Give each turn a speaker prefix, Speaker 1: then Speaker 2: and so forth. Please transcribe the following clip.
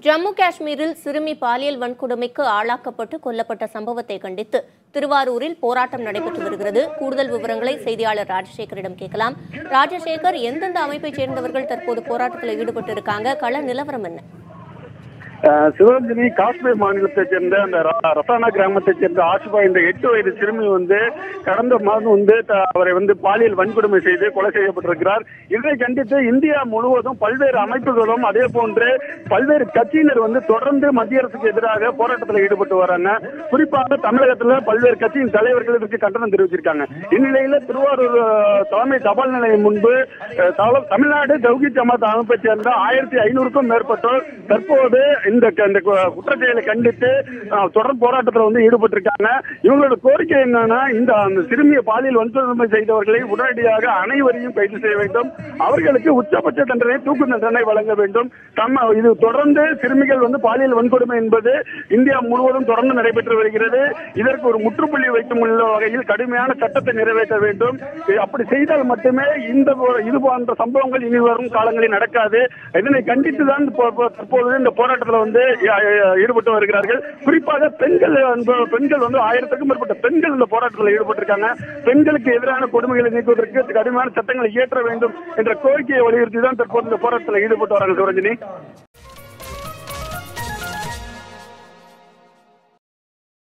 Speaker 1: ஜம்மு காஷ்மீரில் சிறுமி பாலியல் வன்கொடுமைக்கு ஆளாக்கப்பட்டு கொல்லப்பட்ட சம்பவத்தை கண்டித்து திருவாரூரில் போராட்டம் நடைபெற்று வருகிறது. கூடுதல் விவரங்களை செய்தியாளர் ராஜசேகரிடம் கேட்கலாம். ராஜசேகர், எந்தெந்த அமைப்பைச் சேர்ந்தவர்கள் தற்போது போராட்டத்தில் ஈடுபட்டு இருக்காங்க? கள நிலவரம் என்ன?
Speaker 2: சிவரஞ்சனி காஷ்மீர் மாநிலத்தைச் சேர்ந்த அந்த ரசானா கிராமத்தைச் சேர்ந்த ஆஷிபா என்ற 8 வயது சிறுமி கடந்த மாதம் அவரை பாலியல் வன்கொடுமை செய்து கொலை செய்யப்பட்டிருக்கிறார். இதை கண்டித்து இந்தியா முழுவதும் பல்வேறு அமைப்புகளும் அதே போன்று பல்வேறு கட்சியினர் தொடர்ந்து மத்திய அரசுக்கு எதிராக போராட்டத்தில் ஈடுபட்டு வராங்க. குறிப்பாக தமிழகத்தில் பல்வேறு கட்சியின் தலைவர்கள் இதற்கு கண்டனம் தெரிவிச்சிருக்காங்க. இந்நிலையில திருவாரூர் தலைமை தபால் நிலையம் முன்பு தமிழ்நாடு தௌஹீத் ஜமாத் அமைப்பைச் சேர்ந்த 1500க்கும் மேற்பட்டோர் தற்போது இந்த குற்றச்செயலை கண்டித்து தொடர் போராட்டத்தில் ஈடுபட்டிருக்காங்க. இவங்களோட கோரிக்கை என்னன்னா, இந்த சிறுமியை பாலியல் வன்கொடுமை செய்தவர்களை உடனடியாக அனைவரையும் கைது செய்ய வேண்டும். அவர்களுக்கு உச்சபட்ச தண்டனை, தூக்கு தண்டனை வழங்க வேண்டும். இது தொடர்ந்து சிறுமிகள் பாலியல் வன்கொடுமை என்பது இந்தியா முழுவதும் தொடர்ந்து நடைபெற்று வருகிறது. இதற்கு ஒரு முற்றுப்புள்ளி வைக்கும் வகையில் கடுமையான சட்டத்தை நிறைவேற்ற வேண்டும். அப்படி செய்தால் மட்டுமே இது போன்ற சம்பவங்கள் இனி வரும் காலங்களில் நடக்காது. இதனை கண்டித்துதான் தற்போது இந்த போராட்டத்தில் ஈடுபட்டு வருகிறார்கள். குறிப்பாக பெண்கள் 1000க்கும் மேற்பட்ட பெண்கள் இந்த போராட்டத்தில் ஈடுபட்டிருக்காங்க. பெண்களுக்கு எதிரான கொடுமைகளை நீக்குவதற்கு கடுமையான சட்டங்களை இயற்ற வேண்டும் என்ற கோரிக்கையை வலியுறுத்தி தான் தற்போது இந்த போராட்டத்தில் ஈடுபட்டு வராங்க. சிவரஞ்சனி.